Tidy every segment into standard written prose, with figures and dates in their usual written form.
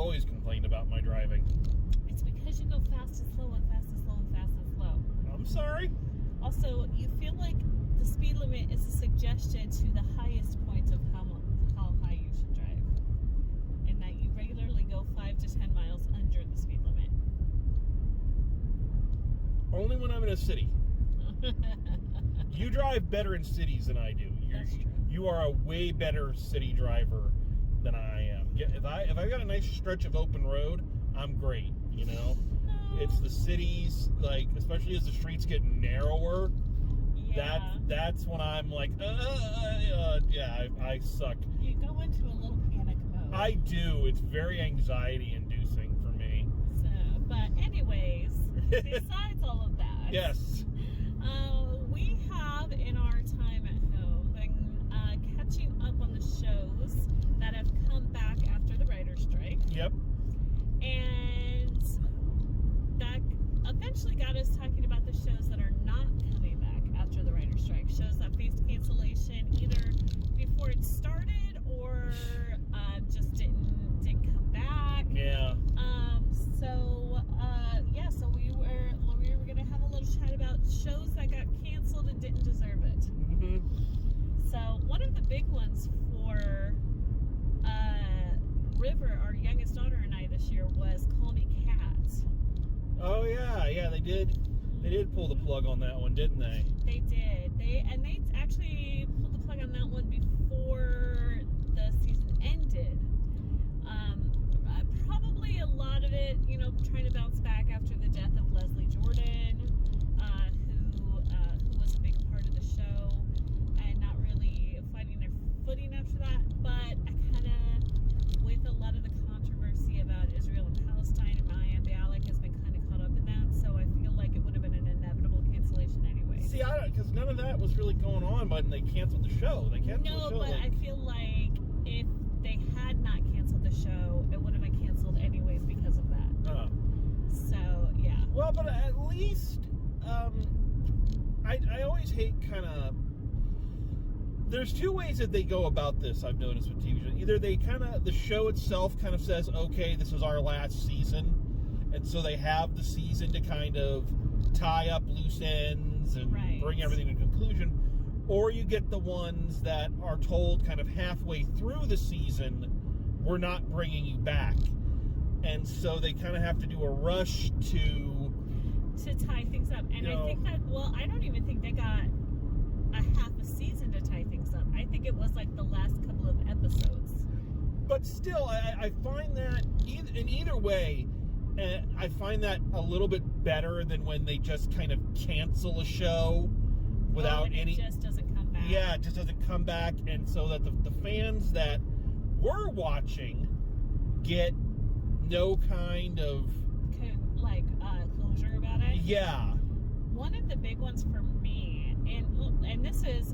always complained about my driving. It's because you go fast and slow and fast and slow and fast and slow. I'm sorry. Also, you feel like the speed limit is a suggestion to the highest point of how high you should drive. And that you regularly go 5 to 10 miles under the speed limit. Only when I'm in a city. You drive better in cities than I do. That's true. You are a way better city driver than I am. If I got a nice stretch of open road, I'm great. You know, it's the cities, like especially as the streets get narrower. Yeah. That's when I'm like, yeah, I suck. You go into a little panic mode. I do. It's very anxiety-inducing for me. So, but anyways, besides all of that, Yes. we have in our time at home been catching up on the shows that have come back after the writer's strike. Yep. And that eventually got us talking about the shows that are not coming back after the writer's strike. Shows that faced cancellation either before it started or just didn't come back. Yeah. So we were going to have a little chat about shows that got canceled and didn't deserve it. Mm-hmm. So one of the big ones for River, our youngest daughter, and I this year was Call Me Kat. Oh yeah, they did pull the plug on that one, didn't they? They did. They actually pulled the plug on that one before the season ended. Probably a lot of it, trying to bounce back after the death of Leslie Jordan, who was a big part of the show, and not really finding their footing after that. But I kind of, with a lot of the controversy about Israel and Palestine, and Maya Bialik has been kind of caught up in that, so I feel like it would have been an inevitable cancellation anyway. See, because none of that was really going on, but they canceled the show. They canceled the show. No, but I feel like if they had not canceled the show, it would have been canceled anyways because of that. So, yeah. Well, but at least, I always hate there's two ways that they go about this, I've noticed with TV shows. Either the show itself kind of says, okay, this is our last season, and so they have the season to kind of tie up loose ends and bring everything to conclusion. Or you get the ones that are told kind of halfway through the season, we're not bringing you back. And so they kind of have to do a rush to tie things up. And I think that, I don't even think they got a half a season to tie things up. I think it was like the last couple of episodes. But still, I find that, in either way, I find that a little bit better than when they just kind of cancel a show without any... It just doesn't come back. Yeah, it just doesn't come back. And so that the fans that were watching get no kind of... closure about it? Yeah. One of the big ones for me, and this is,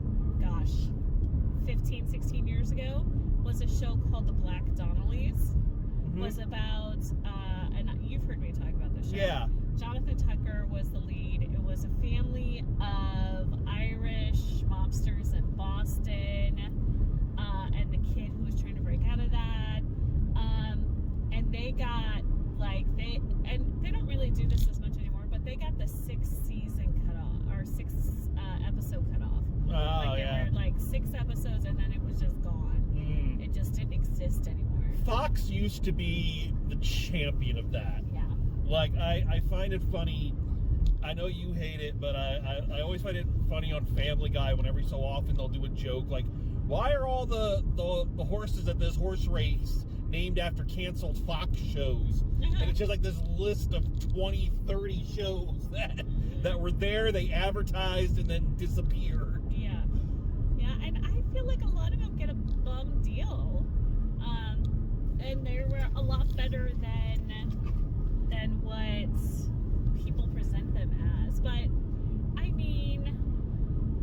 15, 16 years ago, was a show called The Black Donnellys. Mm-hmm. Was about, and you've heard me talk about this show. Yeah. Jonathan Tucker was the lead. It was a family of Irish mobsters in Boston, and the kid who was trying to break out of that. And they got, they don't really do this as much anymore, but they got the 6th season cut off, or 6th episode cut off. Oh, yeah. There were 6 episodes, and then it was just gone. Mm. It just didn't exist anymore. Fox used to be the champion of that. Yeah. I find it funny. I know you hate it, but I always find it funny on Family Guy when every so often they'll do a joke like, why are all the horses at this horse race named after canceled Fox shows? And it's just like this list of 20, 30 shows that were there, they advertised, and then disappeared. Yeah. Yeah, and I feel like a lot of them get a bum deal. And they were a lot better than what people present them as. But, I mean,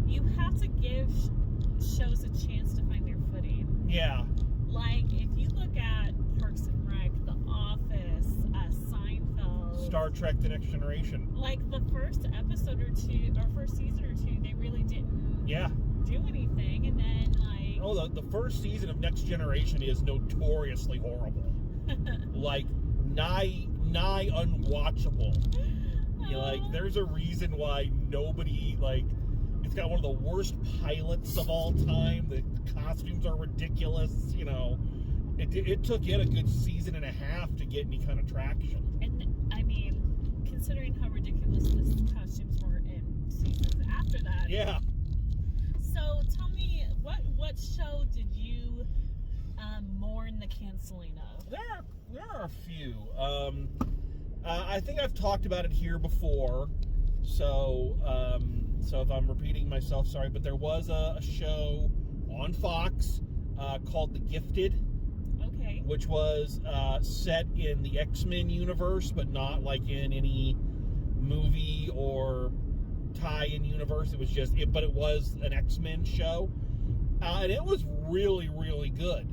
you have to give shows a chance to find their footing. Yeah. If you look at Parks and Rec, The Office, Seinfeld, Star Trek: The Next Generation. The first episode or two, or first season or two, they really didn't do anything, and then the first season of Next Generation is notoriously horrible. like nigh unwatchable. You know, like there's a reason why nobody like. It's got one of the worst pilots of all time. The costumes are ridiculous. You know, it took it a good season and a half to get any kind of traction. And I mean, considering how ridiculous the costumes were in seasons after that. Yeah. So tell me, what show did you mourn the canceling of? There are a few. I think I've talked about it here before, so if I'm repeating myself, sorry. But there was a show on Fox called The Gifted. Okay. Which was set in the X-Men universe, but not like in any movie or tie-in universe. It was just it, but it was an X-Men show, and it was really, really good.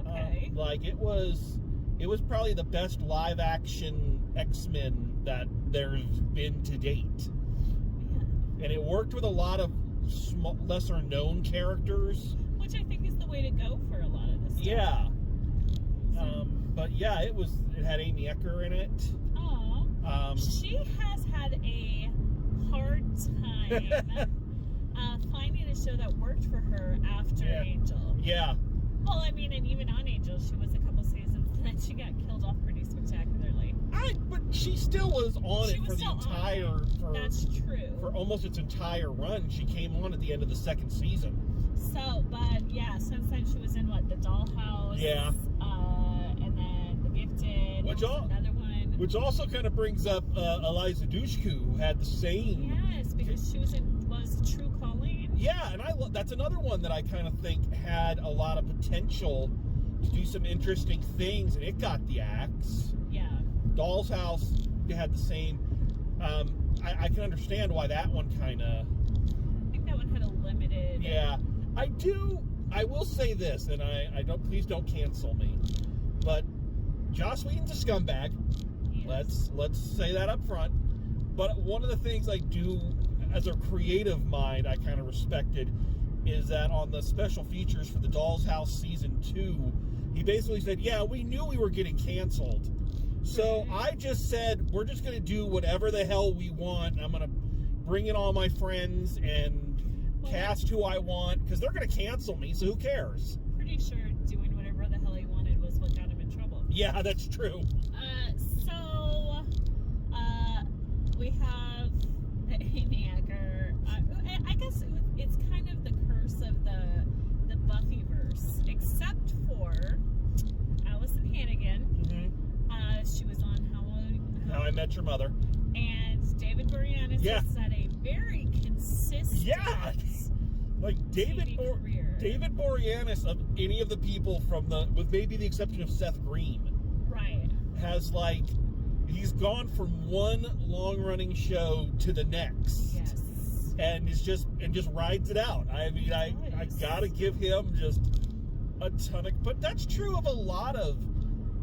Okay. Like it was probably the best live-action X-Men that there's been to date, and it worked with a lot of lesser-known characters. Which I think is the way to go for a lot of this stuff. Yeah. But yeah, it had Amy Ecker in it. Oh. She has had a hard time finding a show that worked for her after Angel. Yeah. Well, I mean, and even on Angel, she was a couple seasons, and then she got killed off pretty spectacularly. But she still was on it for the entire. That's true. For almost its entire run, she came on at the end of the second season. So, but yeah, since then she was in The Dollhouse. Yeah. And then The Gifted. Another one. Which also kind of brings up Eliza Dushku, who had the same. Yes, because she was True Calling. Yeah, and that's another one that I kind of think had a lot of potential to do some interesting things, and it got the axe. Yeah. Doll's House had the same. I can understand why that one kind of. I think that one had a limited. Yeah, I will say this, and I don't. Please don't cancel me. But Joss Whedon's a scumbag. Yes. Let's say that up front. But one of the things I do as a creative mind, I kind of respected, is that on the special features for the Doll's House season 2, he basically said, "Yeah, we knew we were getting canceled." So I just said, we're just going to do whatever the hell we want. I'm going to bring in all my friends and cast who I want, because they're going to cancel me, so who cares? Pretty sure doing whatever the hell he wanted was what got him in trouble. Yeah, that's true. We have the Amy Ecker. I guess it's kind of the curse of the Buffyverse, except for Allison Hannigan. Mm-hmm. She was on How I Met Your Mother. And David Boreanaz has had a very consistent like David Boreanaz, of any of the people with maybe the exception of Seth Green, right, has he's gone from one long-running show to the next. Yes. And just rides it out. I mean, I gotta give him just a ton of. But that's true of a lot of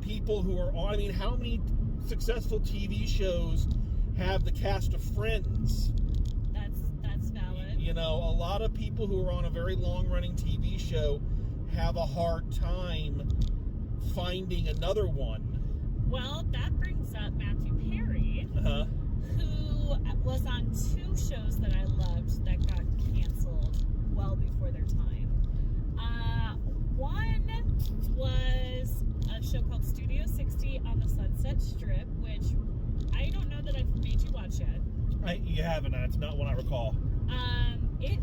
people who are on. I mean, how many successful TV shows have the cast of Friends? That's valid. You know, a lot of people who are on a very long-running TV show have a hard time finding another one. Well, that brings up Matthew Perry, who was on 2 shows that I loved that got canceled well before their time. One was a show called Studio 60 on the Sunset Strip, which I don't know that I've made you watch yet. You haven't. It's not one I recall. It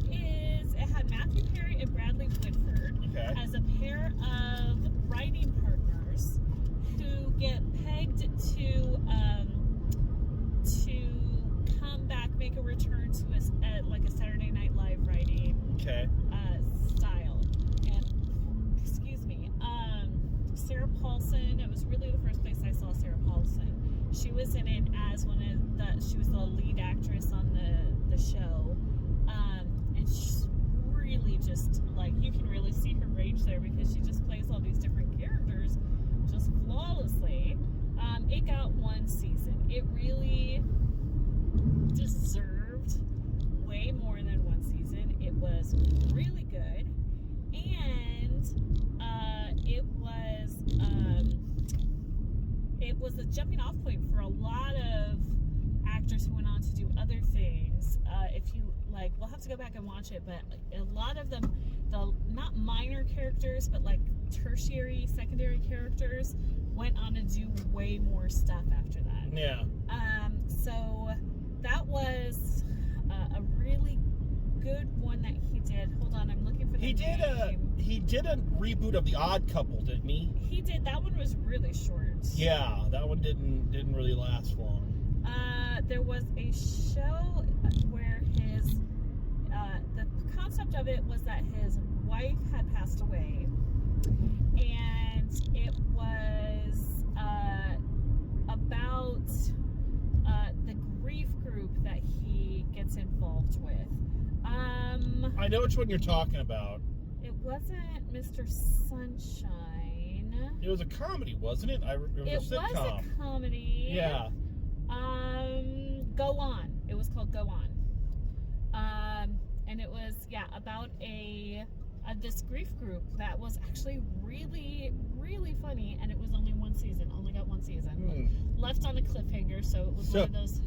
had Matthew Perry and Bradley Whitford as a pair of writing partners who get pegged to come back, make a return to a Saturday Night Live writing style. And excuse me, Sarah Paulson. It was really the first place I saw Sarah Paulson. She was in it as she was the lead actress on the show, and she's really just you can really see her range there because she just plays all these different characters just flawlessly. It got 1 season. It really deserved way more than 1 season. It was really good, and it was it was a jumping off point for a lot of actors who went on to do other things. If you like, we'll have to go back and watch it, but a lot of them, the not minor characters, but like tertiary, secondary characters, went on to do way more stuff after that. Yeah. So that was a really good one that he did. Hold on, I'm looking for the name. He did a reboot of The Odd Couple, didn't he? He did. That one was really short. Yeah, that one didn't really last long. There was a show where the concept of it was that his wife had passed away, and it was about the grief group that he gets involved with. I know which one you're talking about. It wasn't Mr. Sunshine. It was a comedy, wasn't it? It was a sitcom. Was a comedy. Yeah. Go On. It was called Go On. And it was, about this grief group that was actually really, really funny, and it was only one season. Only got one season. Left on a cliffhanger, so it was one of those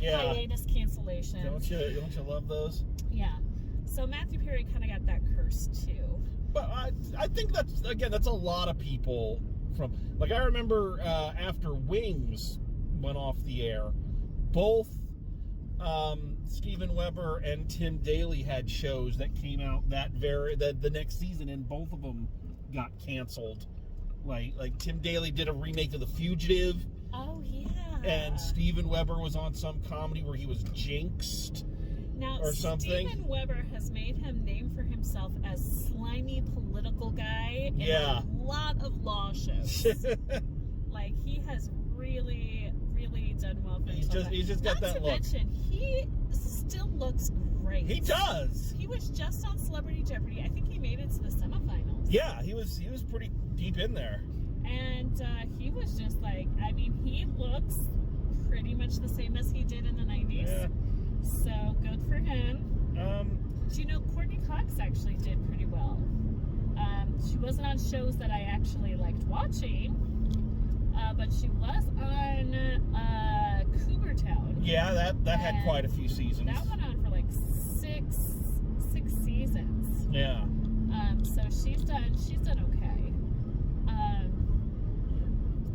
hiatus cancellations. Don't you love those? Yeah. So Matthew Perry kind of got that curse too. But I think that's a lot of people from, like, I remember after Wings went off the air, both Steven Weber and Tim Daly had shows that came out the next season, and both of them got canceled. Like Tim Daly did a remake of The Fugitive. Oh yeah. And Steven Weber was on some comedy where he was jinxed. Now, or something. Steven Weber has made him name for himself as slimy political guy in a lot of law shows. Like, he has really, really done well for himself. He's just got that look. Not to mention, he still looks great. He does. He was just on Celebrity Jeopardy. I think he made it to the semifinals. Yeah, he was pretty deep in there. And he was just like, I mean, he looks pretty much the same as he did in the 90s. Yeah. So, good for him. Do you know Courtney Cox actually did pretty well? She wasn't on shows that I actually liked watching, but she was on Cougar Town. Yeah, that had quite a few seasons. That went on for like six seasons. Yeah. So she's done okay.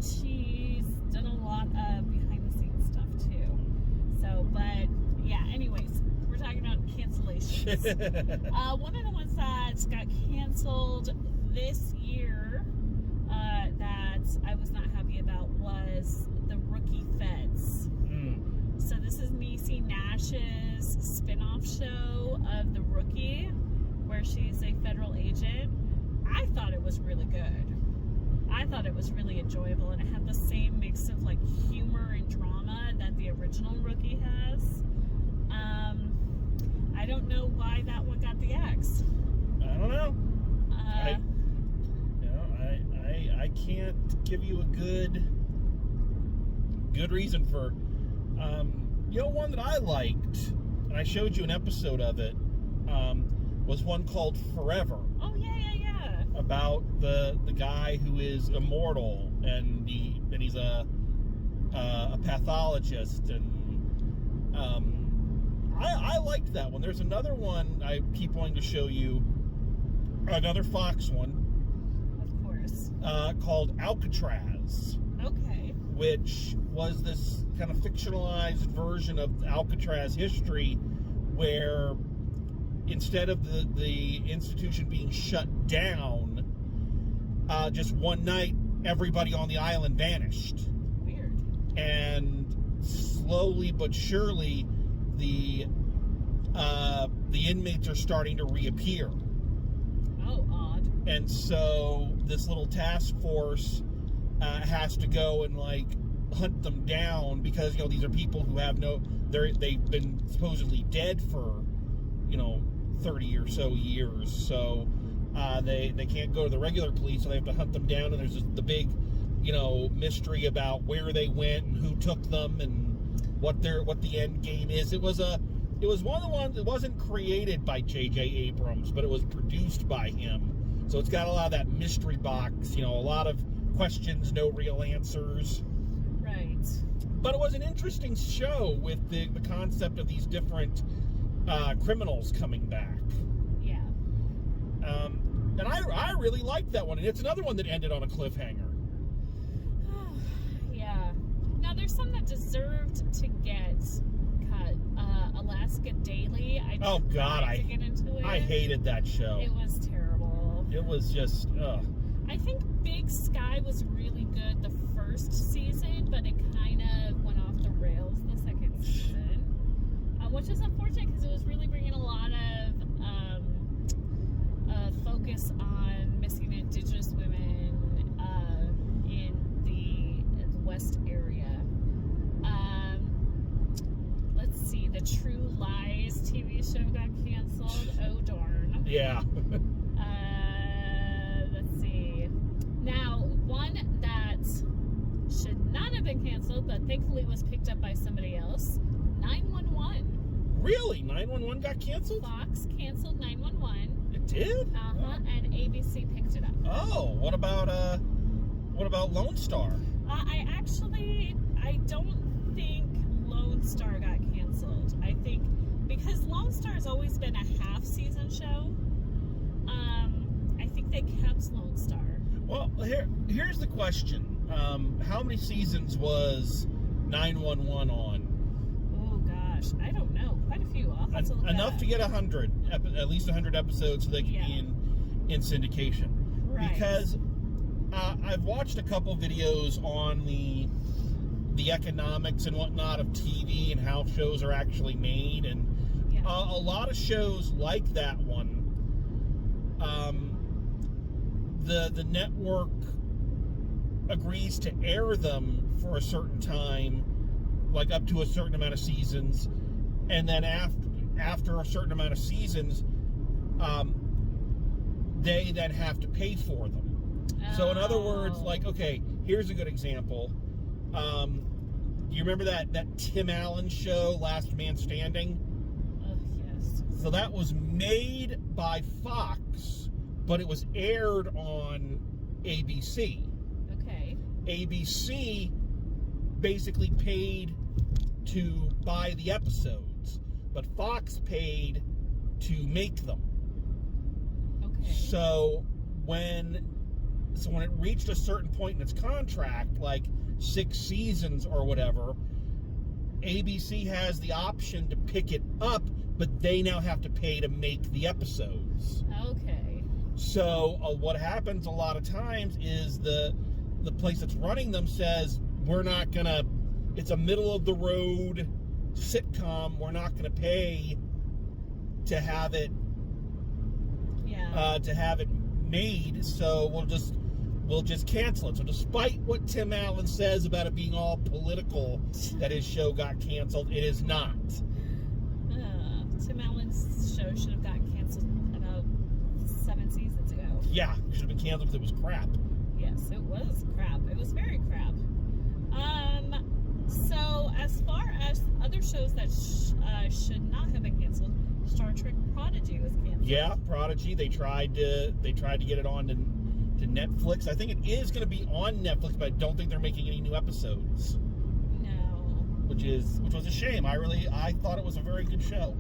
She's done a lot of behind the scenes stuff too. So, but yeah, anyways, we're talking about cancellations. One of the ones that got canceled this year that I was not happy about was The Rookie Feds. So this is Niecy Nash's spin-off show of The Rookie, where she's a federal agent. I thought it was really good. I thought it was really enjoyable, and it had the same mix of like humor and drama that the original Rookie has. I don't know why that one got the axe. I don't know. I can't give you a good reason for. One that I liked, and I showed you an episode of it, was one called Forever. Oh yeah. About the guy who is immortal, and he's a pathologist, and I liked that one. There's another one I keep wanting to show you, another Fox one, of course, called Alcatraz. Okay. Which was this kind of fictionalized version of Alcatraz history, where instead of the institution being shut down, just one night, everybody on the island vanished. Weird. And slowly but surely, the inmates are starting to reappear. Oh, odd. And so this little task force has to go and like hunt them down, because these are people who have they've been supposedly dead for 30 or so years, so they can't go to the regular police, so they have to hunt them down, and there's the big mystery about where they went and who took them and what the end game is. It was one of the ones that wasn't created by J.J. Abrams, but it was produced by him, so it's got a lot of that mystery box, a lot of questions, no real answers. Right. But it was an interesting show with the concept of these different criminals coming back. Yeah. And I really liked that one. And it's another one that ended on a cliffhanger. Yeah. Now, there's some that deserved to get cut. Alaska Daily. Oh, God. I get into it. I hated that show. It was terrible. It was just, I think Big Sky was really good the first season, but it kind of went off the rails the second season, which is unfortunate because it was really bringing a lot of focus on missing Indigenous women in the West area. Let's see, the True Lies TV show got canceled. Oh, darn. yeah. Let's see. Now, one that should not have been canceled, but thankfully was picked up by somebody else, 911. Really? 911 got canceled? Fox canceled 911. It did? And ABC picked it up. Oh, what about Lone Star? I don't think Lone Star got canceled. I think because Lone Star has always been a half-season show, I think they kept Lone Star. Well, here's the question. How many seasons was 911 on? Oh, gosh. I don't know. Quite a few. I'll have to look Enough that to get 100, at least 100 episodes so they can be in syndication. Right. Because I've watched a couple videos on the economics and whatnot of TV and how shows are actually made, and a lot of shows like that one, the network agrees to air them for a certain time, like up to a certain amount of seasons, and then after a certain amount of seasons, they then have to pay for them. So in other words, like, okay, here's a good example. You remember that Tim Allen show, Last Man Standing? Yes. So that was made by Fox, but it was aired on ABC. Okay. ABC basically paid to buy the episodes, but Fox paid to make them. Okay. So when it reached a certain point in its contract, like 6 seasons or whatever, ABC has the option to pick it up, but they now have to pay to make the episodes. Okay. So what happens a lot of times is the place that's running them says, we're not gonna, it's a middle of the road sitcom, we're not gonna pay to have it made, so we'll just cancel it. So despite what Tim Allen says about it being all political, that his show got canceled, it is not. Tim Allen's show should have gotten canceled about 7 seasons ago. Yeah, it should have been canceled because it was crap. Yes, it was crap. It was very crap. So as far as other shows that should not have been canceled, Star Trek Prodigy was canceled. Yeah, Prodigy. They tried to get it on to Netflix. I think it is going to be on Netflix, but I don't think they're making any new episodes. No. Which was a shame. I thought it was a very good show.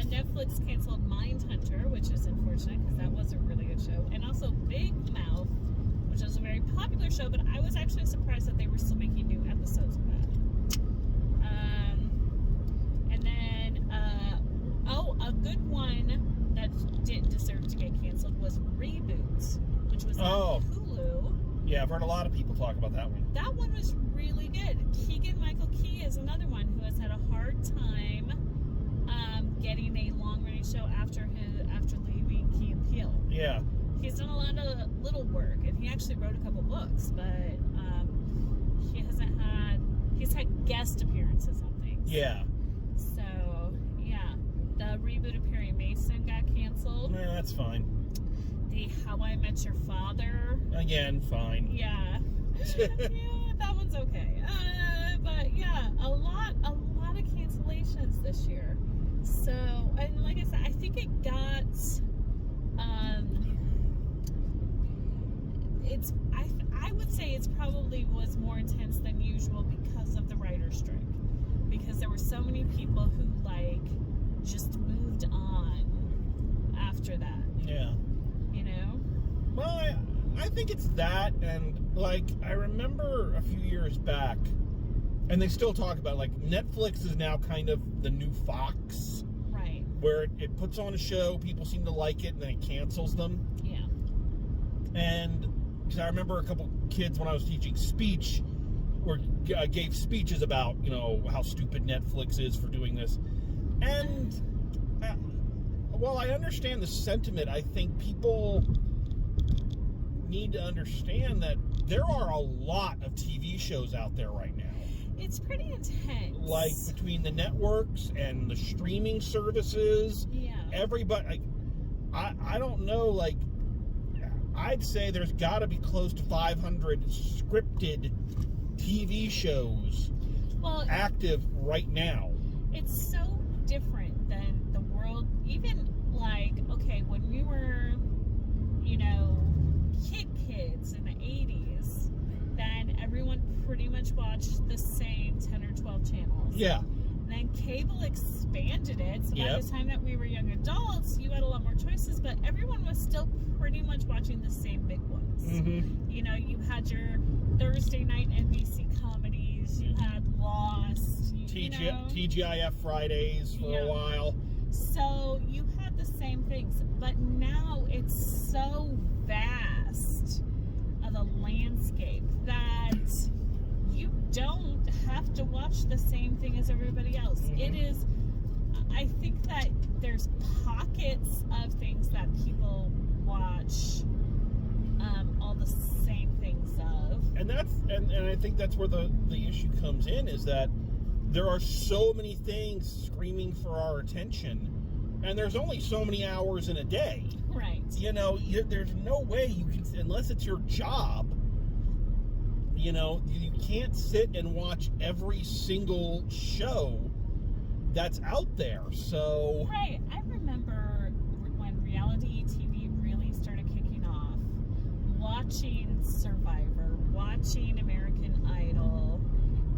Netflix canceled Mindhunter, which is unfortunate because that was a really good show, and also Big Mouth, which is a very popular show. But I was actually surprised that they were still making new episodes of that. And then, a good one that didn't deserve to get canceled was Reboot, which was on Hulu. Yeah, I've heard a lot of people talk about that one. That one was really good. Keegan-Michael Key is another one who has had a hard time getting a long-running show after leaving Key and Peele. Yeah. He's done a lot of little work, and he actually wrote a couple books, but he's had guest appearances on things. Yeah. So, yeah. The reboot of Perry Mason got canceled. Yeah, that's fine. The How I Met Your Father. Again, fine. Yeah. Yeah, that one's okay. But yeah, a lot of cancellations this year. So, and like I said, I think it got, I would say it's probably was more intense than usual because of the writer's strike. Because there were so many people who, like, just moved on after that. Yeah. You know? Well, I think it's that, and, like, I remember a few years back, and they still talk about, like, Netflix is now kind of the new Fox. Right. Where it puts on a show, people seem to like it, and then it cancels them. Yeah. And because I remember a couple kids when I was teaching speech gave speeches about, you know, how stupid Netflix is for doing this. And while I understand the sentiment, I think people need to understand that there are a lot of TV shows out there right now. It's pretty intense. Like, between the networks and the streaming services, Yeah. everybody, like, I don't know, like, I'd say there's got to be close to 500 scripted TV shows active right now. It's so different than the world, even, like, okay, when we were, you know, kids in the 80s, then everyone pretty much watched the same 10 or 12 channels. Yeah. And then cable expanded it, so by Yep. the time that we were young adults, you had a lot more choices, but everyone was still pretty much watching the same big ones. Mm-hmm. You know, you had your Thursday night NBC comedies, you had Lost, you know. TGIF Fridays for a while. So you had the same things, but now it's so vast of a landscape that you don't have to watch the same thing as everybody else. Mm-hmm. It is, I think that there's pockets of things that people watch all the same things of. And that's and I think that's where the issue comes in, is that there are so many things screaming for our attention, and there's only so many hours in a day. Right. You know, there's no way you can, unless it's your job, you know, you can't sit and watch every single show that's out there. So Right. I remember when reality TV really started kicking off, watching Survivor, watching American Idol,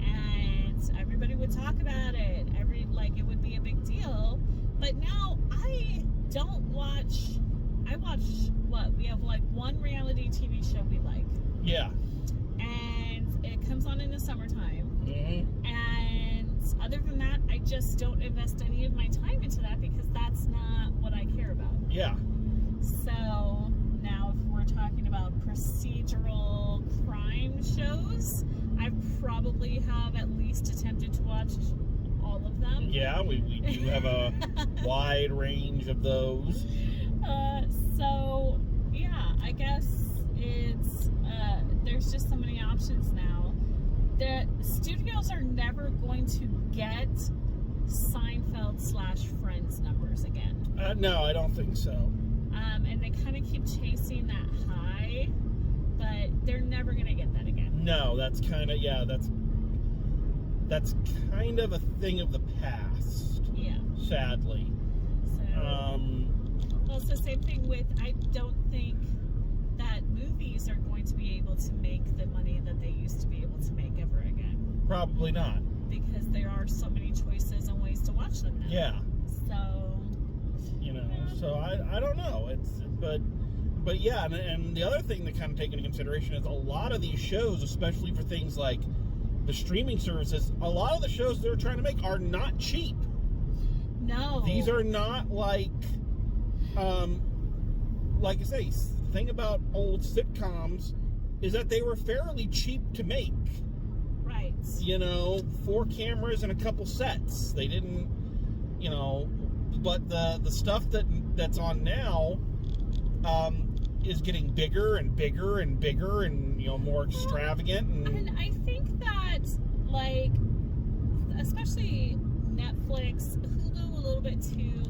and everybody would talk about it. It would be a big deal. But now I don't watch. I watch we have like one reality TV show we like. yeah. And it comes on in the summertime. Mm-hmm. And other than that, I just don't invest any of my time into that because that's not what I care about. Yeah. So now if we're talking about procedural crime shows, I probably have at least attempted to watch all of them. Yeah, we do have a wide range of those. So yeah, I guess it's there's just so many options now. The studios are never going to get Seinfeld/Friends numbers again. No, I don't think so. And they kind of keep chasing that high, but they're never going to get that again. No, that's kind of, yeah, that's kind of a thing of the past. Yeah. Sadly. So, well, it's the same thing with, I don't think that movies are going to be able to make the money that they used to be able to make ever again. Probably not. Because there are so many choices and ways to watch them now. Yeah. So, you know, so I don't know. But yeah, and the other thing to kind of take into consideration is a lot of these shows, especially for things like the streaming services, a lot of the shows they're trying to make are not cheap. no. These are not like I say, the thing about old sitcoms is that they were fairly cheap to make. Right. You know, 4 cameras and a couple sets. They didn't, you know, but the stuff that's on now is getting bigger and bigger and bigger and, you know, more extravagant. And I think that, like, especially Netflix, Hulu a little bit too,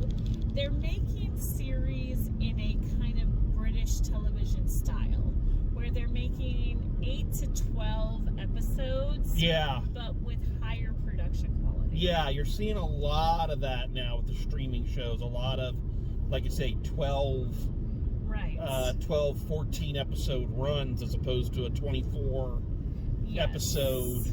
they're making series in a kind of British television style, where they're making 8 to 12 episodes, Yeah. but with higher production quality. Yeah, you're seeing a lot of that now with the streaming shows. A lot of, like I say, 12 Right. 12, 14 episode runs as opposed to a 24 episode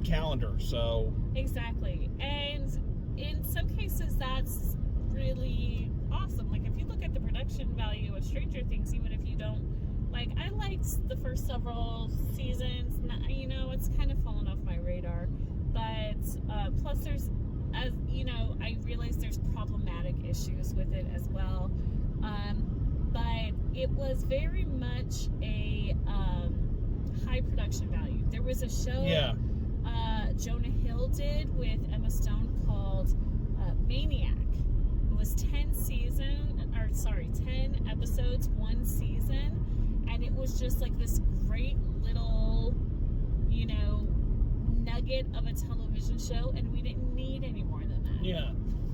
calendar. So exactly, and in some cases that's really awesome. Like if you look at the production value of Stranger Things, even if you don't like, I liked the first several seasons. You know, it's kind of fallen off my radar, but plus there's, as you know, I realize there's problematic issues with it as well. But it was very much a high production value. There was a show Jonah Hill did with Emma Stone called Maniac. It was 10 episodes, one season, and it was just like this great little, you know, nugget of a television show, and we didn't need any more than that. Yeah.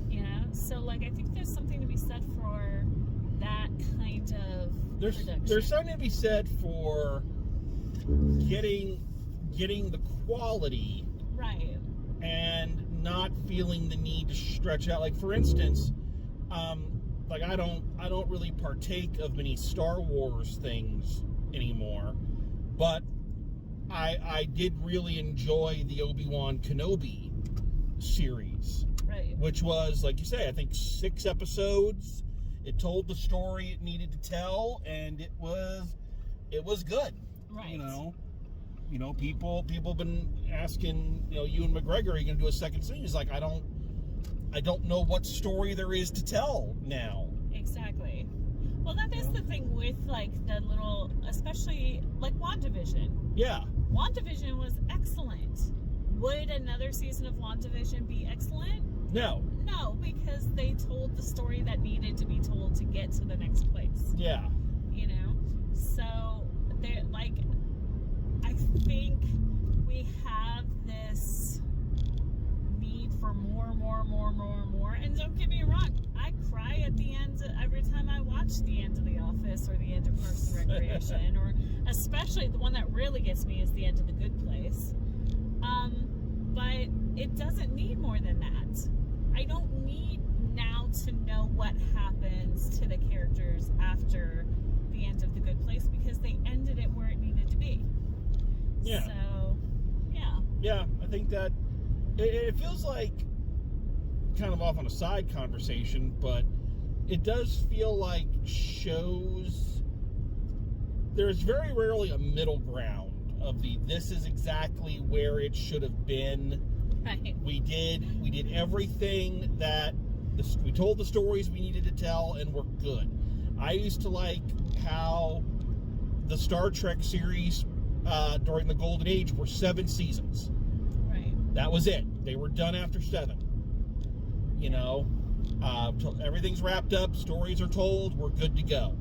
You know? So, like, I think there's something to be said for that kind of production. There's something to be said for getting the quality right, and not feeling the need to stretch out. Like, for instance, like I don't really partake of many Star Wars things anymore, but I did really enjoy the Obi-Wan Kenobi series, right, which was, like you say, I think 6 episodes. It told the story it needed to tell, and it was good. right. You know, people have been asking, you know, Ewan McGregor, are you going to do a second season? He's like, I don't know what story there is to tell now. Exactly. Well, that is the thing with, like, the little, especially, like, WandaVision. Yeah. WandaVision was excellent. Would another season of WandaVision be excellent? No. No, because they told the story that needed to be told to get to the next place. Yeah. You know? So, they're, like, I think we have this need for more. And don't get me wrong, I cry at the end every time I watch the end of The Office or the end of Parks and Recreation, or especially the one that really gets me is the end of The Good Place. But it doesn't need more than that. I don't need now to know what happens to the characters after the end of The Good Place, because they ended it where it needed to be. Yeah. So, yeah. Yeah, I think that it feels like, kind of off on a side conversation, but it does feel like shows, there's very rarely a middle ground of this is exactly where it should have been. Right. We did everything that we told the stories we needed to tell, and we're good. I used to like how the Star Trek series during the Golden Age were 7 seasons. Right. That was it. They were done after 7. You know, everything's wrapped up, stories are told, we're good to go.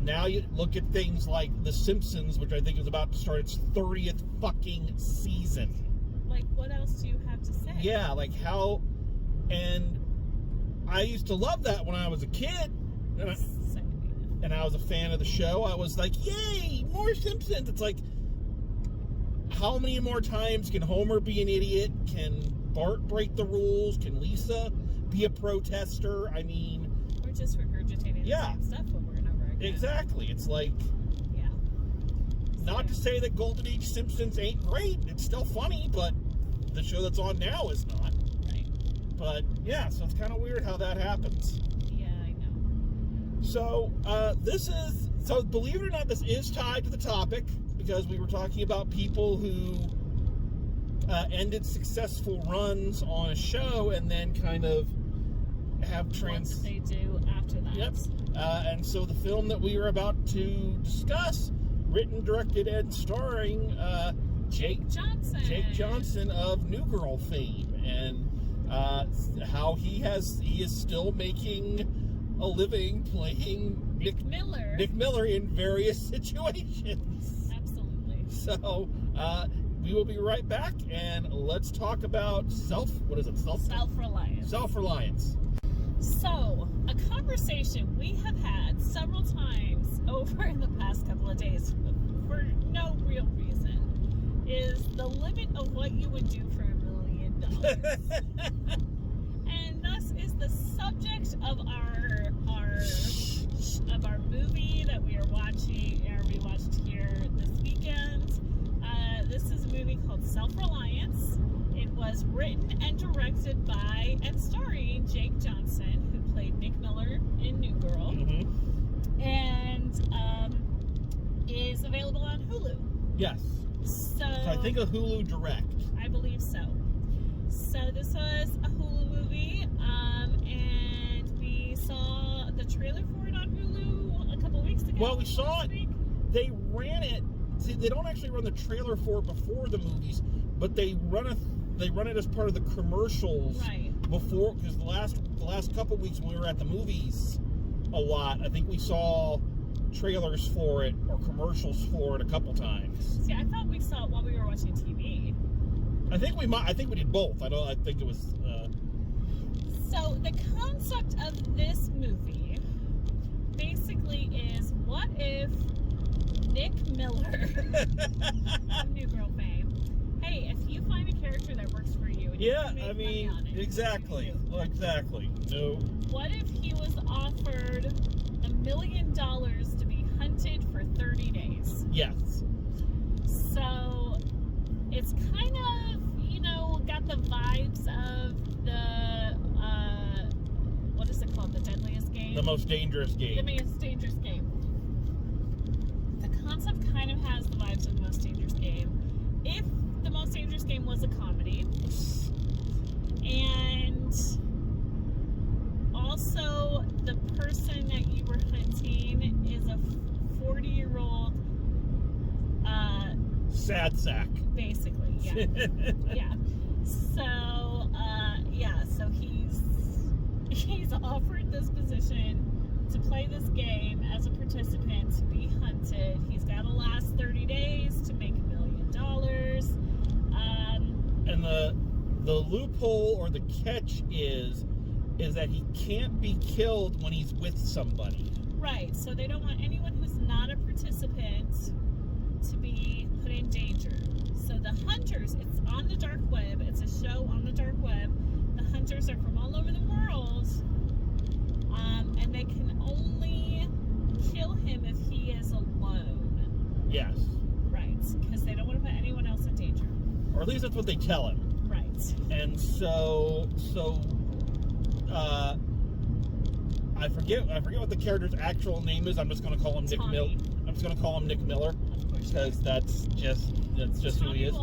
Now you look at things like The Simpsons, which I think is about to start its 30th fucking season. Like, what else do you have to say? Yeah, like how, and I used to love that when I was a kid, and I was a fan of the show. I was like, yay, more Simpsons. It's like, how many more times can Homer be an idiot? Can Bart break the rules? Can Lisa be a protester? I mean, we're just regurgitating the same stuff over and over again. Exactly. It's like, not to say that Golden Age Simpsons ain't great. It's still funny, but the show that's on now is not. Right. But yeah, so it's kind of weird how that happens. Yeah, I know. So so believe it or not, this is tied to the topic, because we were talking about people who ended successful runs on a show and then kind of have What did they do after that? Yep. And so the film that we are about to discuss, written, directed, and starring Jake Johnson of New Girl fame, and how he is still making a living playing Nick Miller in various situations. Absolutely. So we will be right back, and let's talk about self-reliance. Self-reliance. So, a conversation we have had several times over in the past couple of days for no real reason is the limit of what you would do for $1 million. And thus this is the subject of our movie that we are watching, or we watched here this weekend. This is a movie called Self-Reliance. It was written and directed by and starring Jake Johnson, who played Nick Miller in New Girl, and is available on Hulu. Yes. So I think a Hulu Direct. I believe so. So this was a Hulu movie, and we saw the trailer for it on Hulu a couple weeks ago. Well, we saw it. They ran it. See, they don't actually run the trailer for it before the movies, but they run it as part of the commercials before. Because the last couple weeks when we were at the movies a lot, I think we saw trailers for it or commercials for it a couple times. See, I thought we saw it while we were watching TV. I think we did both. I think it was. So the concept of this movie basically is, what if Nick Miller of New Girl fame? Hey, if you find a character that works for you, and you can make money on it, exactly. No. What if he was offered $1 million to be hunted for 30 days? Yes. So it's kind of, got the vibes of the, what is it called? The Deadliest Game? The Most Dangerous Game. The Most Dangerous Game. The concept kind of has the vibes of The Most Dangerous Game. If The Most Dangerous Game was a comedy. And also the person that you were hunting is a 40-year-old sad sack. Basically, yeah. Yeah. So he's offered this position to play this game as a participant, to be hunted. He's got to last 30 days to make $1 million. And the loophole or the catch is that he can't be killed when he's with somebody. Right. So they don't want anyone who's not a participant to be put in danger. So the hunters, it's on the dark web, it's a show on the dark web. The hunters are from all over the world, and they can only kill him if he is alone. Yes. Right, because they don't want to put anyone else in danger. Or at least that's what they tell him. Right. And so I forget what the character's actual name is. I'm just going to call him Nick Miller. I'm just going to call him Nick Miller because that's just who he is.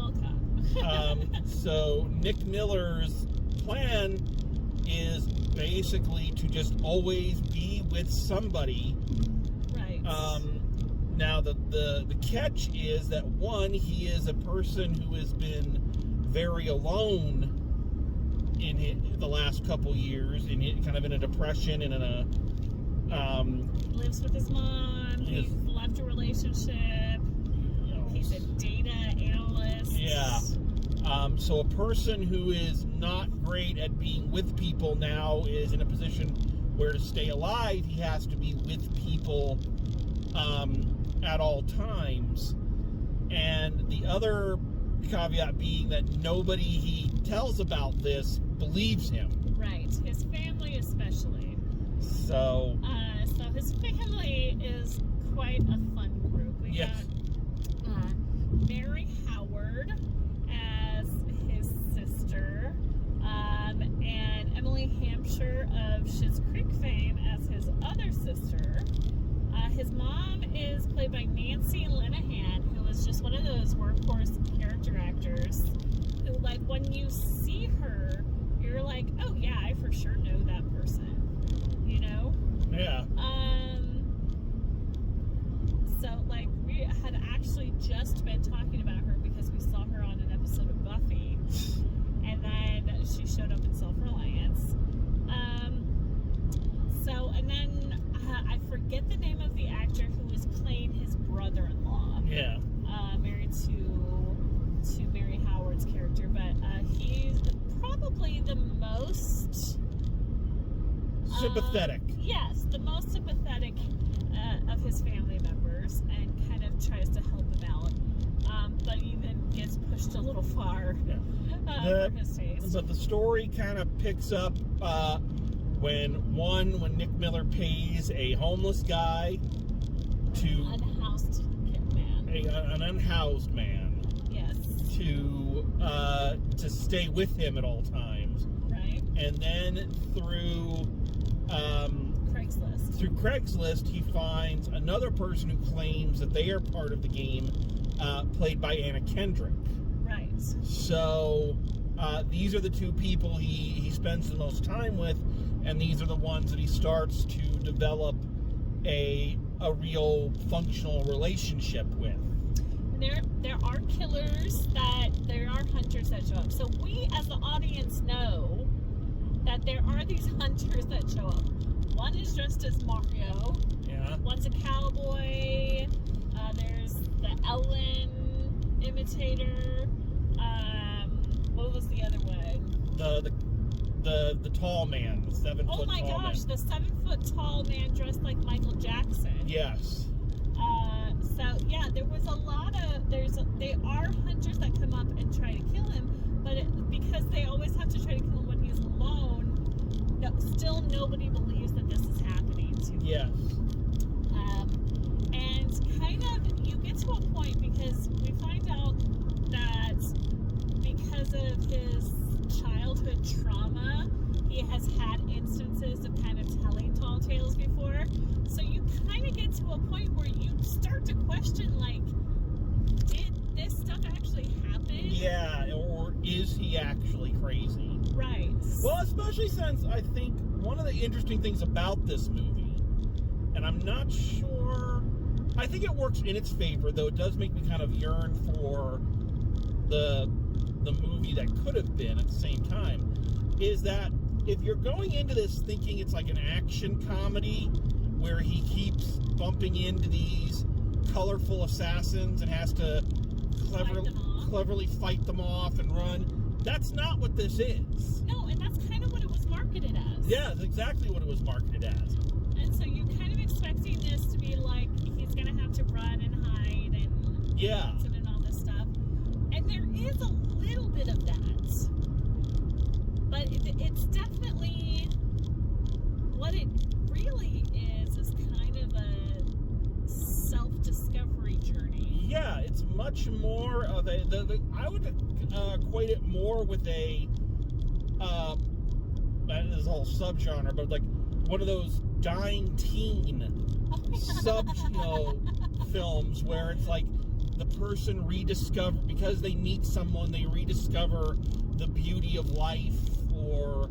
So Nick Miller's plan is basically to just always be with somebody. Right. Now the catch is that, one, he is a person who has been very alone in the last couple years, and kind of in a depression and in a lives with his mom. He's left a relationship. He's a data analyst. Yeah. So a person who is not great at being with people now is in a position where, to stay alive, he has to be with people at all times. And the other caveat being that nobody he tells about this believes him. Right. His family especially. So his family is quite a fun group. We got Mary Howard as his sister, and Emily Hampshire of Schitt's Creek fame as his other sister. His mom is played by Nancy Linehan, who is just one of those workhorse character actors who, like, when you see her, you're like, oh yeah, I for sure know that person, you know? Yeah. So, like, we had actually just been talking about her because we saw her on an episode of Buffy, and then she showed up in Self-Reliance. And then I forget the name of the actor who was playing his brother-in-law. Yeah. Married to Mary Howard's character, but he's probably the most sympathetic. Yes, the most sympathetic of his family members, and kind of tries to help him out. But even gets pushed a little little far for his taste. But the story kind of picks up when Nick Miller pays a homeless guy to unhoused man. An unhoused man. Yes. To stay with him at all times. Right. And then through Craigslist, he finds another person who claims that they are part of the game, played by Anna Kendrick. Right. So these are the two people he spends the most time with, and these are the ones that he starts to develop a real functional relationship with. There are killers, there are hunters that show up. So we as the audience know that there are these hunters that show up. One is dressed as Mario. Yeah. One's a cowboy. There's the Ellen imitator. What was the other one? The tall man, the 7 foot tall man. Oh my gosh, the 7 foot tall man dressed like Michael Jackson. Yes. So yeah, there was a lot of they are hunters that come up and try to kill him, but because they always have to try to kill him when he's alone, still nobody believes that this is happening to him. Yes. And kind of you get to a point because we find out that because of his childhood trauma, he has had instances of kind of telling tall tales before. So you kind of get to a point where you start to question, like, did this stuff actually happen? Yeah, or is he actually crazy? Right. Well, especially since I think one of the interesting things about this movie, and I'm not sure, I think it works in its favor, though it does make me kind of yearn for the movie that could have been at the same time, is that if you're going into this thinking it's like an action comedy where he keeps bumping into these colorful assassins and has to cleverly fight them off and run, that's not what this is. No, and that's kind of what it was marketed as. Yeah, that's exactly what it was marketed as. And so you're kind of expecting this to be like he's going to have to run and hide and yeah, and all this stuff. And there is a little bit of that. But it's definitely, what it really is kind of a self-discovery journey. Yeah, it's much more of a, I would equate it more with a, that is a whole subgenre, but like one of those dying teen films where it's like the person because they meet someone, they rediscover the beauty of life or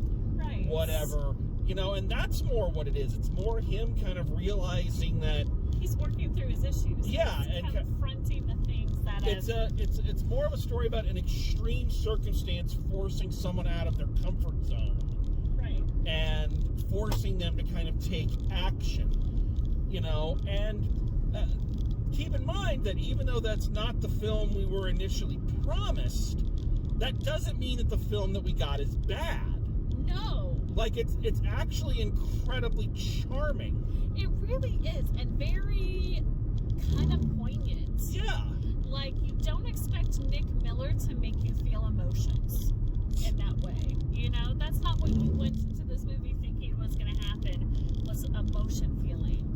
whatever, and that's more what it is. It's more him kind of realizing that he's working through his issues. Yeah, and confronting the things that it's more of a story about an extreme circumstance forcing someone out of their comfort zone. Right. And forcing them to kind of take action, and keep in mind that even though that's not the film we were initially promised, that doesn't mean that the film that we got is bad. No. Like, it's actually incredibly charming. It really is, and very kind of poignant. Yeah. Like, you don't expect Nick Miller to make you feel emotions in that way. That's not what you went into this movie thinking was going to happen, was emotion feeling.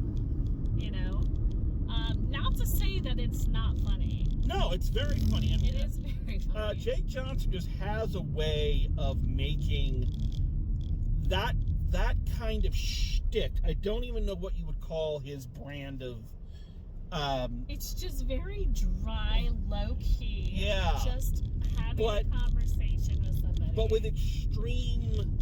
Not to say that it's not funny. No, it's very funny. It is very funny. Jake Johnson just has a way of making that kind of shtick. I don't even know what you would call his brand of. It's just very dry, low key. Yeah. Just having a conversation with somebody. But with extreme,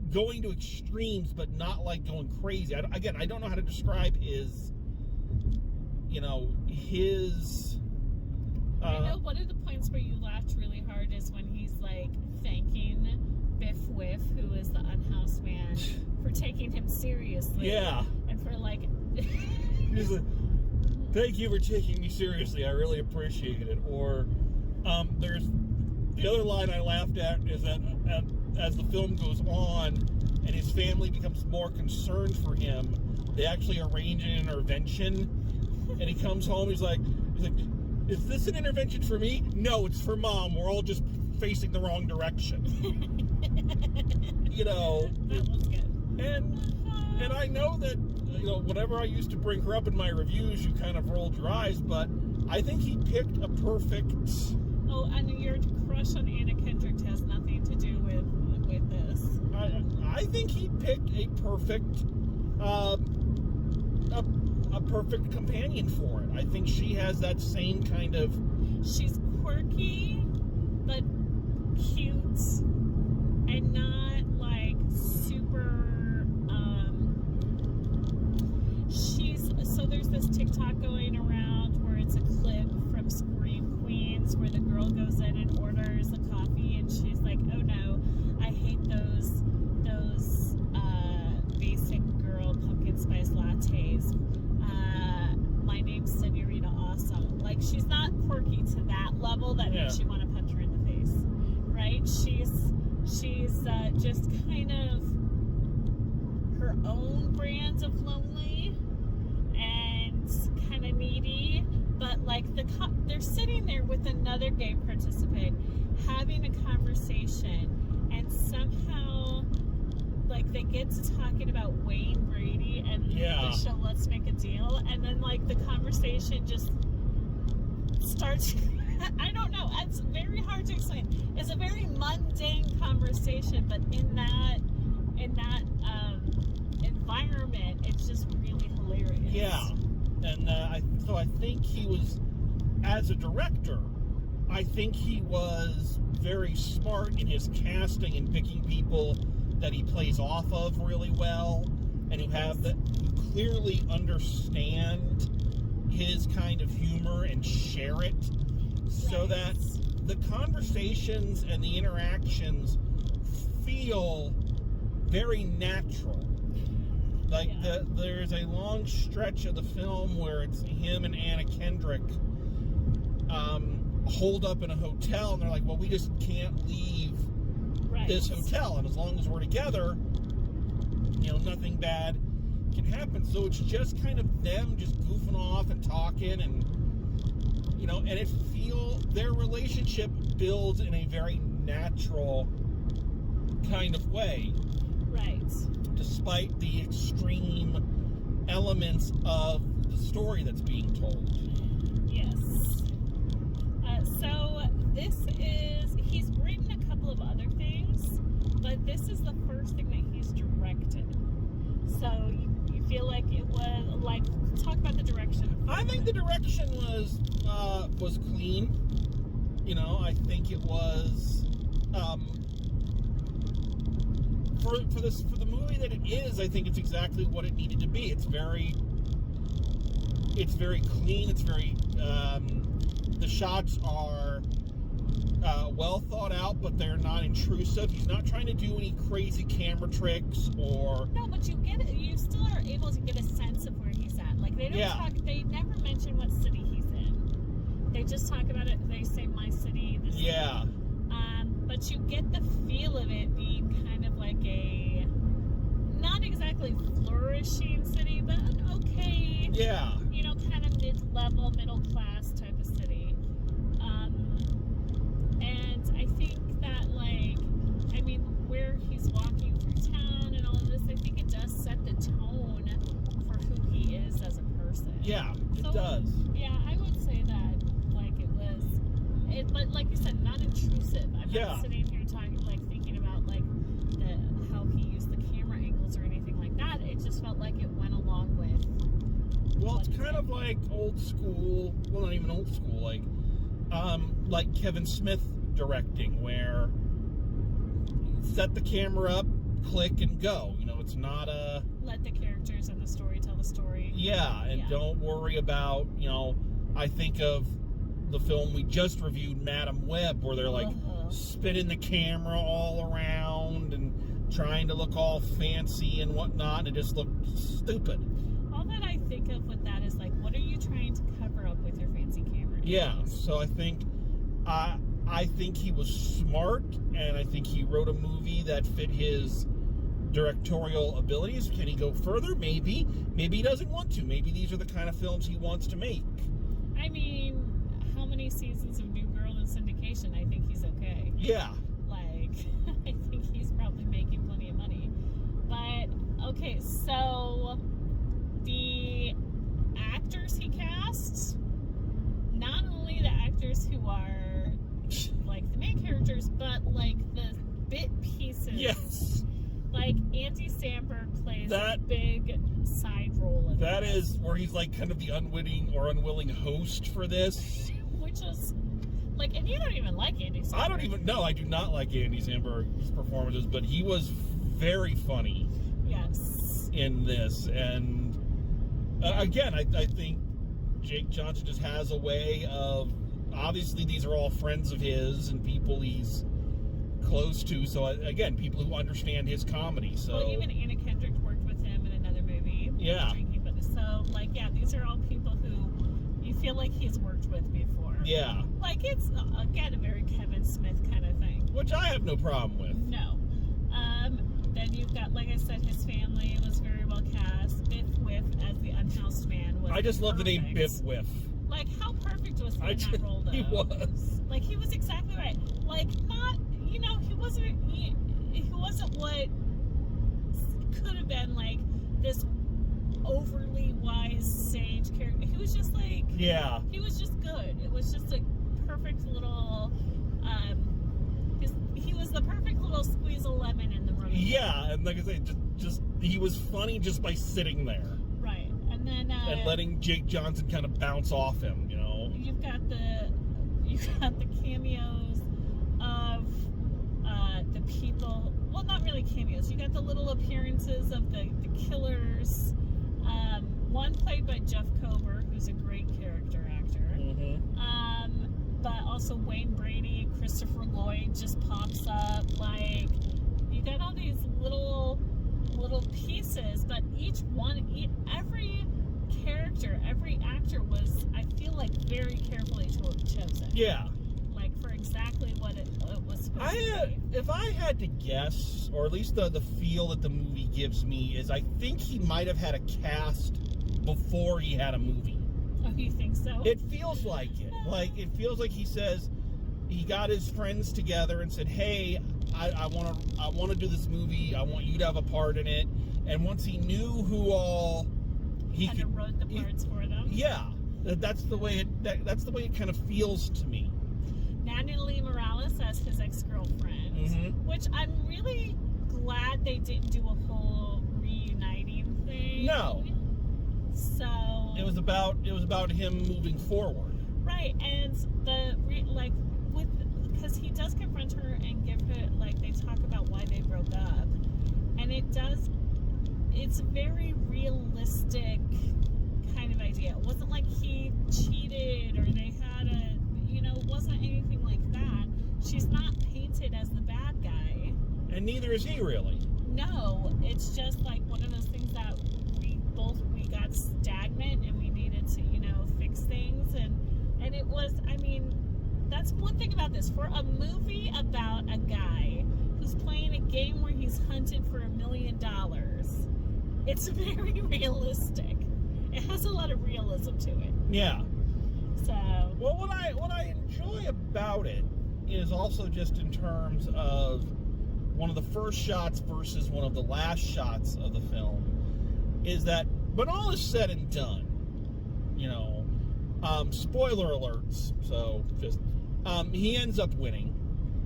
going to extremes, but not like going crazy. I don't know how to describe his. His. I know one of the points where you laughed really hard is when he's like thanking Biff Whiff, who is the unhoused man, for taking him seriously. Yeah. And for like. He's like, thank you for taking me seriously. I really appreciate it. Or, there's the other line I laughed at is that as the film goes on and his family becomes more concerned for him, they actually arrange an intervention. And he comes home. He's like, is this an intervention for me? No, it's for Mom. We're all just facing the wrong direction. You know. That was good. And I know that, you know, whenever I used to bring her up in my reviews, you kind of rolled your eyes, but I think he picked a perfect... Oh, and your crush on Anna Kendrick has nothing to do with this. I think he picked a perfect... a perfect companion for it. I think she has that same kind of... She's quirky, but cute, and not, like, super... So there's this TikTok going around where it's a clip from Scream Queens where the girl goes in and orders a coffee and she's like, oh no, I hate those basic girl pumpkin spice lattes. My name's Senorita Awesome. Like, she's not quirky to that level that makes you want to punch her in the face, right? She's just kind of her own brand of lonely and kind of needy, but like they're sitting there with another gay participant having a conversation, and somehow like they get to talking about Wayne Brady and the show Let's Make a Deal, and then like the conversation just starts. I don't know, it's very hard to explain. It's a very mundane conversation, but in that environment, it's just really hilarious. Yeah, and so I think he was, as a director, I think he was very smart in his casting and picking people that he plays off of really well, and who clearly understand his kind of humor and share it, so that the conversations and the interactions feel very natural. Like there's a long stretch of the film where it's him and Anna Kendrick holed up in a hotel, and they're like, well, we just can't leave this hotel, and as long as we're together, you know, nothing bad can happen. So it's just kind of them just goofing off and talking, and you know, and their relationship builds in a very natural kind of way. Right. Despite the extreme elements of the story that's being told. Yes. So he's written a couple of other things, but this is the first thing that he's directed. So you feel like it was, like, talk about the direction. I think the direction was clean. You know, I think it was, for the movie that it is, I think it's exactly what it needed to be. It's very clean. It's very, the shots are well thought out, but they're not intrusive. He's not trying to do any crazy camera tricks or... No, but you get it. You still are able to get a sense of where he's at. Like, they don't talk, they never mention what city he's in. They just talk about it. They say my city, this city. But you get the feel of it being kind of like a, not exactly flourishing city, but an okay, you know, kind of mid-level, middle-class type of city. And I think that, like, I mean, where he's walking through town and all of this, I think it does set the tone for who he is as a person. Yeah, it does. Yeah, I would say that, like, it was, but like you said, not intrusive. I'm not sitting here talking, like, thinking about, like, how he used the camera angles or anything like that. It just felt like it went along with. Well, it's kind of like old school, well, not even old school, like Kevin Smith directing, where you set the camera up, click, and go. You know, it's not a... Let the characters and the story tell the story. Yeah, and don't worry about, you know, I think of the film we just reviewed, Madam Web, where they're like spinning the camera all around and trying to look all fancy and whatnot, and it just looked stupid. All that I think of with that is, like, what are you trying to cover up with your fancy camera? Yeah, so I think he was smart, and I think he wrote a movie that fit his directorial abilities. Can he go further? Maybe he doesn't want to. Maybe these are the kind of films he wants to make. I mean, how many seasons of New Girl in syndication, I think he's okay. Yeah. Like, I think he's probably making plenty of money. But, okay, so the actors he casts, not only the actors who are, like, the main characters, but, like, the bit pieces. Yes. Like, Andy Samberg plays a That- big side role in That this. is where he's like kind of the unwitting or unwilling host for this. Which is, like, and you don't even like Andy Samberg. I don't even know. I do not like Andy Samberg's performances, but he was very funny Yes. in this. And again, I think Jake Johnson just has a way of, obviously these are all friends of his and people he's close to. So again, people who understand his comedy. So Well, even Anna Kendrick worked with him in another movie. Yeah. Drinking Buddies. So, like, yeah, these are all people who you feel like he's worked with before. yeah, Like, it's, again, a very Kevin Smith kind of thing. which I have no problem with. No. Then you've got, like I said, his family was very well cast. Biff Whiff as the unhoused man was I just love the name perfect. Biff Whiff. Like, how perfect was he in that role, though? He was. Like, he was exactly right. Like, not, you know, he wasn't what could have been, like, this overly wise sage character. He was just, like, Yeah. he was just good. It was just a perfect little, he was the perfect little squeeze of lemon in the room. Yeah, and like I say, just he was funny just by sitting there Right. And then, and letting Jake Johnson kind of bounce off him, you know. you've got the cameos of the people. Well, not really cameos. You got the little appearances of the killers. One played by Jeff Kober, who's a great character actor. But also Wayne Brady, Christopher Lloyd just pops up. Like, you got all these little pieces, but every character, every actor was, I feel like, very carefully chosen. Yeah. Like, for exactly what it was supposed to be. If I had to guess, or at least the feel that the movie gives me, is I think he might have had a cast before he had a movie. Oh, you think so? It feels like it. Like, it feels like he says he got his friends together and said, "Hey, I want to do this movie. I want you to have a part in it." And once he knew who all he kind of wrote the parts for them. yeah, that's the way it kind of feels to me. Natalie Morales as his ex-girlfriend, which I'm really glad they didn't do a whole reuniting thing. No. So It was about him moving forward. right, and because he does confront her and give her, like, they talk about why they broke up, and it's a very realistic kind of idea. It wasn't like he cheated or they had it wasn't anything like that. She's not painted as the bad guy. And neither is he, really. No, it's just like one of those things that we got stagnant and we needed to, fix things, and it was, that's one thing about this. For a movie about a guy who's playing a game where he's hunted for $1 million, it's very realistic. It has a lot of realism to it. Yeah. So, Well, what I enjoy about it is also just in terms of one of the first shots versus one of the last shots of the film, is that when all is said and done, spoiler alerts, so just, he ends up winning.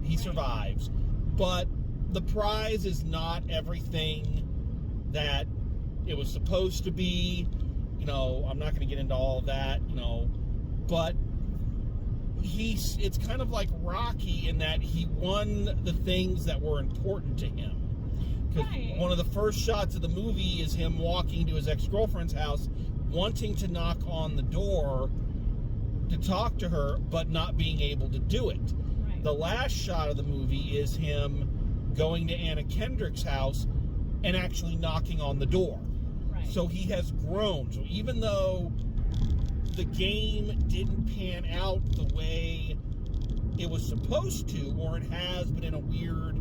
He survives. But the prize is not everything that it was supposed to be. I'm not going to get into all of that, but it's kind of like Rocky in that he won the things that were important to him. Because one of the first shots of the movie is him walking to his ex-girlfriend's house, wanting to knock on the door to talk to her, but not being able to do it. right. The last shot of the movie is him going to Anna Kendrick's house and actually knocking on the door. Right. So he has grown. So even though the game didn't pan out the way it was supposed to, or it has, but in a weird,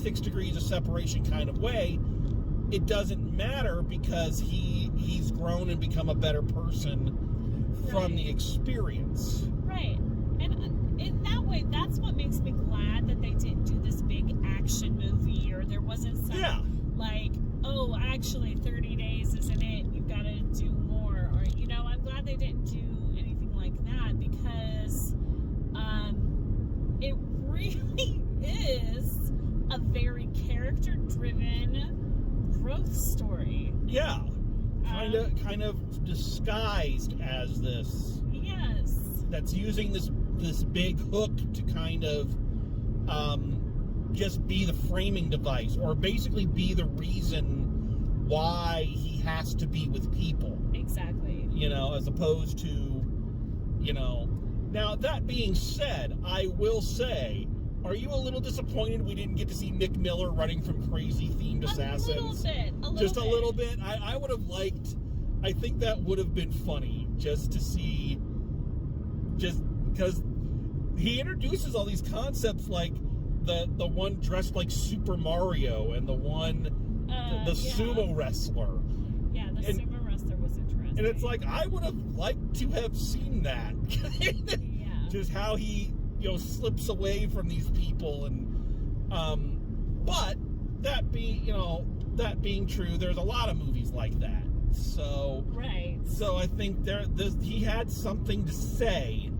6 degrees of separation kind of way, it doesn't matter because he's grown and become a better person from the experience. Right. And in that way, that's what makes me glad that they didn't do this big action movie, or there wasn't some, like, oh, actually 30 days isn't it, you've got to do more, or, you know, I'm glad they didn't do anything like that, because it really is a very character-driven growth story. Yeah. Kind of disguised as this. Yes. That's using this big hook to kind of just be the framing device, or basically be the reason why he has to be with people. Exactly. You know, as opposed to, you know. Now, that being said, I will say, are you a little disappointed we didn't get to see Nick Miller running from crazy themed assassins? A little bit. Just a little bit. I would have liked, I think that would have been funny just to see, just because he introduces all these concepts, like the one dressed like Super Mario, and the one, the sumo wrestler. Yeah, the sumo wrestler was interesting. And it's like, I would have liked to have seen that. Yeah. Just how he, you know, slips away from these people, and but that being true, there's a lot of movies like that. So right. So I think he had something to say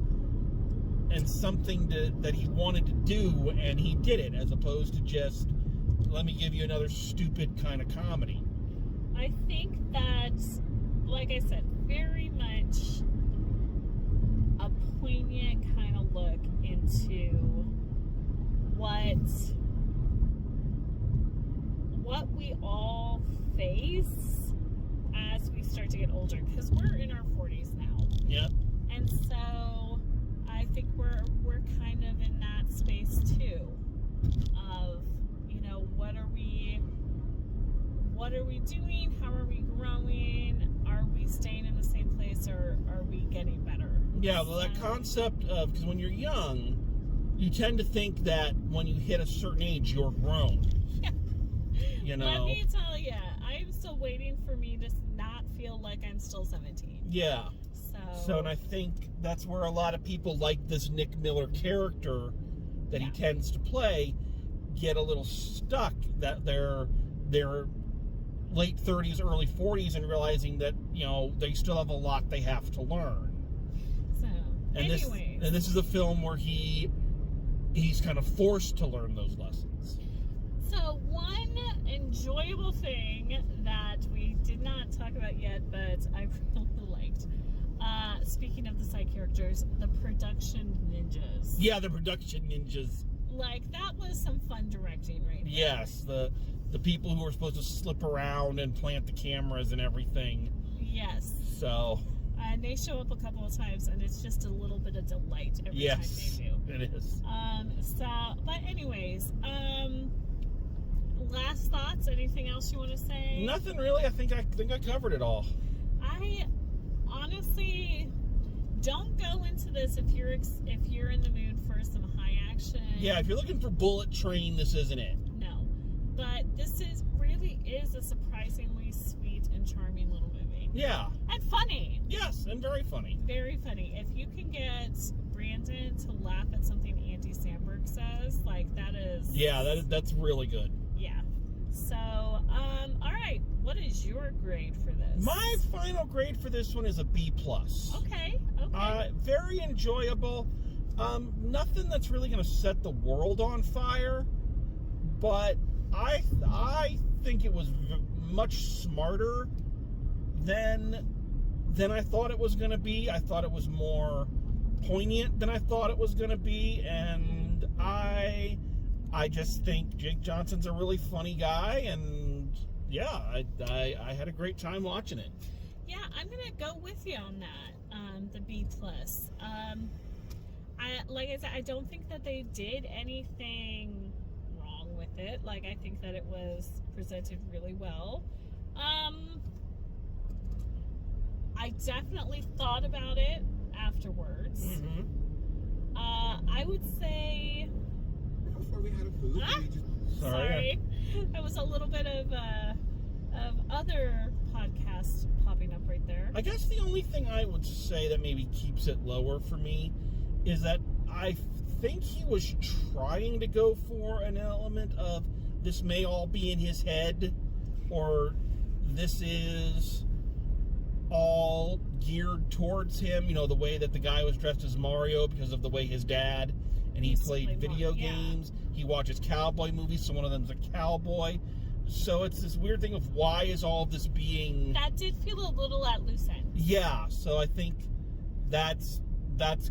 and something that he wanted to do, and he did it, as opposed to just, let me give you another stupid kind of comedy. I think that, like I said, very much a poignant kind of look into what we all face as we start to get older, because we're in our 40s now. Yeah. And so I think we're kind of in that space too, of, you know, what are we doing? How are we growing? Are we staying in the same place, or are we getting better? Yeah, well, that concept of, because when you're young, you tend to think that when you hit a certain age, you're grown. Yeah. You know? Let me tell you, I'm still waiting for me to not feel like I'm still 17. Yeah. So, and I think that's where a lot of people like this Nick Miller character that he tends to play get a little stuck, that they're late 30s, early 40s, and realizing that, you know, they still have a lot they have to learn. So, and anyways. This is a film where he's kind of forced to learn those lessons. So, one enjoyable thing that we did not talk about yet, but I really liked, speaking of the side characters, the production ninjas. Yeah, the production ninjas. Like, that was some fun directing right there. Yes, the people who were supposed to slip around and plant the cameras and everything. Yes. So. And they show up a couple of times, and it's just a little bit of delight every time they do. It is. But anyways, last thoughts? Anything else you want to say? Nothing really. I think I covered it all. I honestly don't go into this if you're in the mood for some high action. Yeah, if you're looking for Bullet Train, this isn't it. No, but this really is a surprisingly sweet and charming little movie. Yeah. And funny. Yes, and very funny. Very funny. If you can get Brandon to laugh at something Andy Samberg says, like, that is... Yeah, that's really good. Yeah. So, all right. What is your grade for this? My final grade for this one is a B+. Okay. Very enjoyable. Nothing that's really going to set the world on fire, but I think it was much smarter than I thought it was going to be. I thought it was more poignant than I thought it was going to be, and I just think Jake Johnson's a really funny guy, and yeah, I had a great time watching it. Yeah, I'm gonna go with you on that. The B+. Like I said, I don't think that they did anything wrong with it. Like, I think that it was presented really well. I definitely thought about it afterwards. Mm-hmm. I would say... Before we had a food, Sorry. There was a little bit of other podcasts popping up right there. I guess the only thing I would say that maybe keeps it lower for me is that I think he was trying to go for an element of this may all be in his head, or this is all geared towards him. You know, the way that the guy was dressed as Mario because of the way his dad and he played video games. He watches cowboy movies, so one of them's a cowboy. So it's this weird thing of why is all of this being... That did feel a little at loose ends. Yeah, so I think that's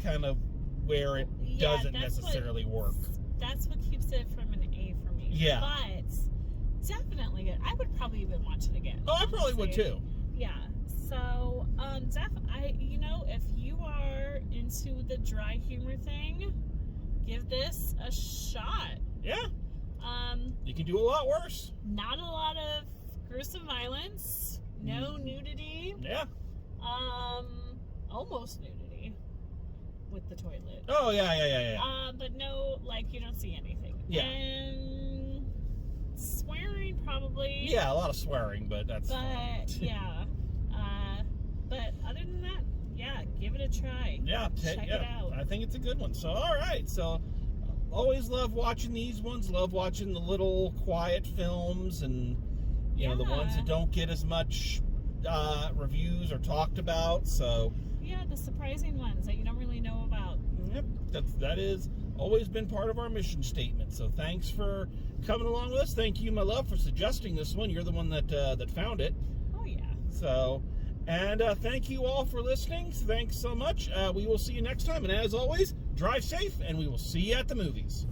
kind of where it doesn't necessarily work. That's what keeps it from an A for me. Yeah. But definitely good. I would probably even watch it again. Oh, I probably would too. Yeah. So, if you are into the dry humor thing, give this a shot. Yeah. You can do a lot worse. Not a lot of gruesome violence. No nudity. Yeah. Almost nudity with the toilet. Oh, yeah. But no, you don't see anything. Yeah. And swearing probably. Yeah, a lot of swearing, but that's fine. Yeah. But other than that, yeah, give it a try. Yeah, check it out. I think it's a good one. So, all right. So, always love watching these ones. Love watching the little quiet films and, you know, the ones that don't get as much reviews or talked about. So, yeah, the surprising ones that you don't really know about. Yep, that is always been part of our mission statement. So, thanks for coming along with us. Thank you, my love, for suggesting this one. You're the one that found it. Oh, yeah. So, and thank you all for listening. Thanks so much. We will see you next time. And as always, drive safe, and we will see you at the movies.